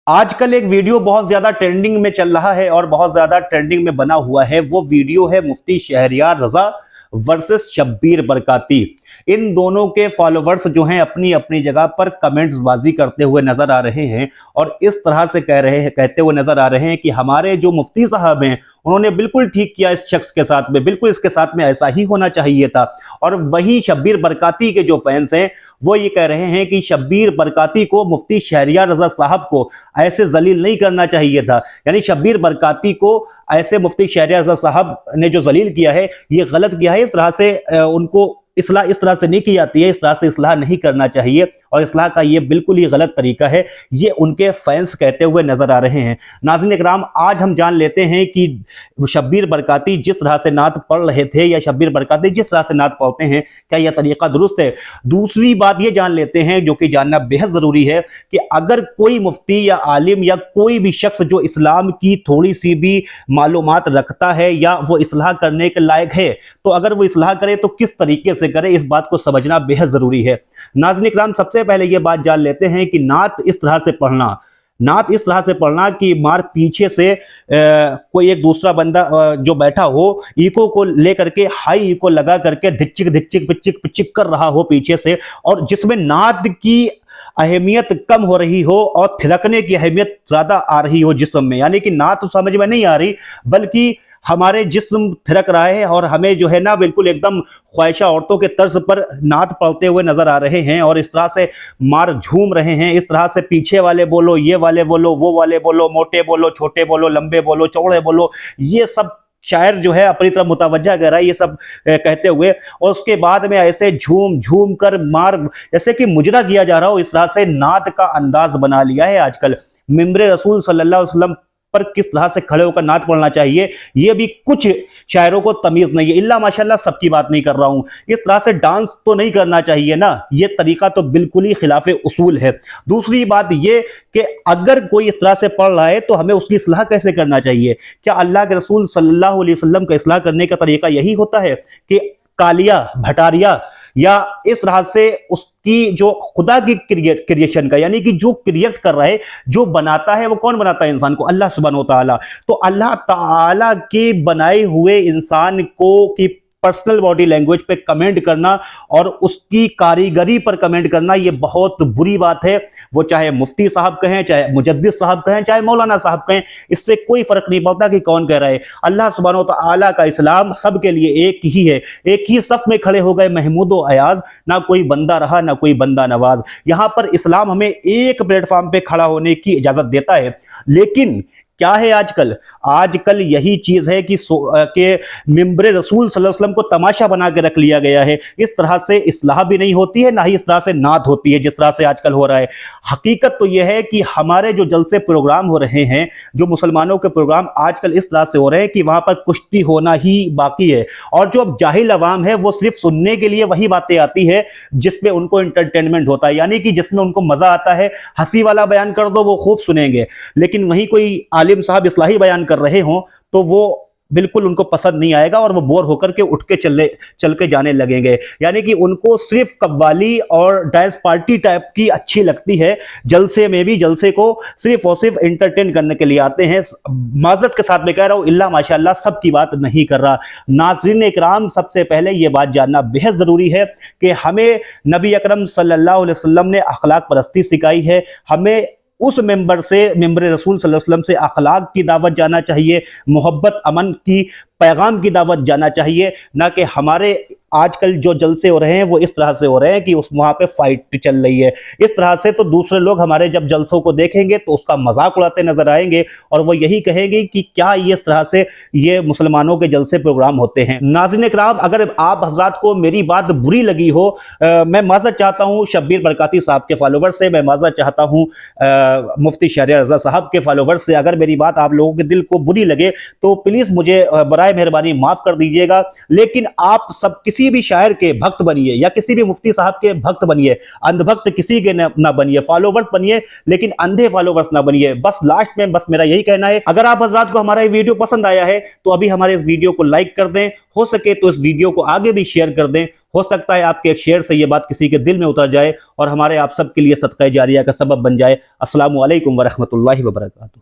आजकल एक वीडियो बहुत ज्यादा ट्रेंडिंग में चल रहा है और बहुत ज्यादा ट्रेंडिंग में बना हुआ है। वो वीडियो है मुफ्ती शहरयार रजा वर्सेस शब्बीर बरकाती। इन दोनों के फॉलोवर्स जो हैं अपनी अपनी जगह पर कमेंट्स बाजी करते हुए नजर आ रहे हैं और इस तरह से कहते हुए नजर आ रहे हैं कि हमारे जो मुफ्ती साहब हैं उन्होंने बिल्कुल ठीक किया इस शख्स के साथ में, बिल्कुल इसके साथ में ऐसा ही होना चाहिए था। और वहीं शब्बीर बरकाती के जो फैंस हैं वो ये कह रहे हैं कि शब्बीर बरकाती को मुफ्ती शहरयार रजा साहब को ऐसे जलील नहीं करना चाहिए था। यानी शब्बीर बरकाती को ऐसे मुफ्ती शहरयार रजा साहब ने जो जलील किया है ये गलत किया है। इस तरह से उनको इस्लाह इस तरह से नहीं की जाती है, इस तरह से इस्लाह नहीं करना चाहिए और इस्लाह का ये बिल्कुल ही गलत तरीका है, ये उनके फैंस कहते हुए नजर आ रहे हैं। नाज़रीन इकराम, आज हम जान लेते हैं कि शब्बीर बरकाती जिस तरह से नात पढ़ रहे थे या शब्बीर बरकाती जिस तरह से नात पढ़ते हैं क्या यह तरीका दुरुस्त है। दूसरी बात ये जान लेते हैं जो कि जानना बेहद जरूरी है कि अगर कोई मुफ्ती या आलिम या कोई भी शख्स जो इस्लाम की थोड़ी सी भी मालूमात रखता है या वो इस्लाह करने के लायक है तो अगर वो इस्लाह करे तो किस तरीके से करे, इस बात को समझना बेहद जरूरी है। नाज़रीन इकराम, सबसे पहले यह बात जान लेते हैं कि नात इस तरह से पढ़ना कि मार पीछे से कोई एक दूसरा बंदा जो बैठा हो इको को लेकर के हाई इको लगा करके धिच्चिक धिच्चिक पिच्चिक पिच्चिक कर रहा हो पीछे से, और जिसमें नात की अहमियत कम हो रही हो और थिरकने की अहमियत ज्यादा आ रही हो जिस्म में। यानी कि नात तो समझ में नहीं आ रही बल्कि हमारे जिस्म थिरक रहा है और हमें जो है ना बिल्कुल एकदम ख्वाहिशा औरतों के तर्ज पर नात पढ़ते हुए नजर आ रहे हैं और इस तरह से मार झूम रहे हैं। इस तरह से पीछे वाले बोलो, ये वाले बोलो, वो वाले बोलो, मोटे बोलो, छोटे बोलो, लंबे बोलो, चौड़े बोलो, ये सब शायर जो है अपनी तरफ मुतवज्जा कर रहा है ये सब कहते हुए, और उसके बाद में ऐसे झूम झूम कर मार जैसे कि मुजरा किया जा रहा हो, इस तरह से नात का अंदाज बना लिया है आजकल। मिंबरे रसूल सल्लल्लाहु अलैहि वसल्लम पर किस तरह से खड़े होकर नात पढ़ना चाहिए ये भी कुछ शायरों को तमीज नहीं है। इल्ला माशाल्लाह सबकी बात नहीं कर रहा हूं, इस तरह से डांस तो नहीं करना चाहिए ना, ये तरीका तो बिल्कुल ही खिलाफ उसूल है। दूसरी बात ये कि अगर कोई इस तरह से पढ़ रहा है तो हमें उसकी इस्लाह कैसे करना चाहिए? क्या अल्लाह के रसूल सल्लल्लाहु अलैहि वसल्लम का इस्लाह करने का तरीका यही होता है कि कालिया भटारिया या इस तरह से उसकी जो खुदा की क्रिएशन का, यानी कि जो क्रिएट कर रहा है, जो बनाता है, वो कौन बनाता है इंसान को? अल्लाह सुब्हानहू व तआला। तो अल्लाह ताला के बनाए हुए इंसान को की पर्सनल बॉडी लैंग्वेज पे कमेंट करना और उसकी कारीगरी पर कमेंट करना ये बहुत बुरी बात है। वो चाहे मुफ्ती साहब कहें, चाहे मुजद्दिद साहब कहें, चाहे मौलाना साहब कहें, इससे कोई फर्क नहीं पड़ता कि कौन कह रहा है। अल्लाह सुब्हानहू व तआला का इस्लाम सबके लिए एक ही है। एक ही सफ में खड़े हो गए महमूद व अयाज, ना कोई बंदा रहा ना कोई बंदा नवाज। यहां पर इस्लाम हमें एक प्लेटफॉर्म पे खड़ा होने की इजाजत देता है। लेकिन क्या है आजकल यही चीज है कि मिंबरे रसूल सल्लल्लाहु अलैहि वसल्लम को तमाशा बना के रख लिया गया है। इस तरह से इस्लाह भी नहीं होती है, ना ही इस तरह से नात होती है जिस तरह से आजकल हो रहा है। हकीकत तो यह है कि हमारे जो जलसे प्रोग्राम हो रहे हैं, जो मुसलमानों के प्रोग्राम आजकल इस तरह से हो रहे हैं कि वहां पर कुश्ती होना ही बाकी है और जो अब जाहिल अवाम है वो सिर्फ सुनने के लिए वही बातें आती है जिसमें उनको इंटरटेनमेंट होता है, यानी कि जिसमें उनको मजा आता है। हंसी वाला बयान कर दो वो खूब सुनेंगे, लेकिन वहीं कोई आलिम साहब इस्लाही बयान कर रहे हों तो वो बिल्कुल उनको पसंद नहीं आएगा और वो बोर होकर के उठ के चल के जाने लगेंगे। यानी कि उनको सिर्फ कव्वाली और डांस पार्टी टाइप की अच्छी लगती है। जलसे में भी जलसे को सिर्फ और सिर्फ एंटरटेन करने के लिए आते हैं। माजरत के साथ में कह रहा हूं, इल्ला माशाल्लाह सबकी बात नहीं कर रहा। नाज़रीन इकराम, सबसे पहले ये बात जानना बेहद जरूरी है कि हमें नबी अकरम सल्लल्लाहु अलैहि वसल्लम ने अखलाक परस्ती सिखाई है। हमें उस मेंबर रसूल सल्लल्लाहु अलैहि वसल्लम से अखलाक की दावत जाना चाहिए, मोहब्बत अमन की पैगाम की दावत जाना चाहिए, ना कि हमारे आजकल जो जलसे हो रहे हैं वो इस तरह से हो रहे हैं कि उस वहां पे फाइट चल रही है। इस तरह से तो दूसरे लोग हमारे जब जलसों को देखेंगे तो उसका मजाक उड़ाते नजर आएंगे और वो यही कहेंगे कि क्या ये इस तरह से ये मुसलमानों के जलसे प्रोग्राम होते हैं। नाज़रीन इकराम, अगर आप हजरात को मेरी बात बुरी लगी हो, मैं माजरत चाहता हूँ शब्बीर बरकाती साहब के फॉलोवर से, मैं माजरत चाहता हूँ मुफ्ती शहरयार रजा साहब के फॉलोवर से। अगर मेरी बात आप लोगों के दिल को बुरी लगे तो प्लीज मुझे बराए बराए मेहरबानी माफ कर दीजिएगा। लेकिन आप सब किसी भी शायर के भक्त बनिए या किसी भी मुफ्ती साहब के भक्त बनिए, अंधभक्त किसी के ना बनिए, फॉलोवर्स बनिए लेकिन अंधे फॉलोवर्स ना बनिए। बस लास्ट में बस मेरा यही कहना है, अगर आप हजरात को हमारा ये वीडियो पसंद आया है तो अभी हमारे इस वीडियो को लाइक कर दें, हो सके तो इस वीडियो को आगे भी शेयर कर दें। हो सकता है आपके एक शेयर से ये बात किसी के दिल में उतर जाए और हमारे आप सबके लिए सदका जारिया का सबब बन जाए। अस्सलामु अलैकुम व रहमतुल्लाहि व बरकातुहू।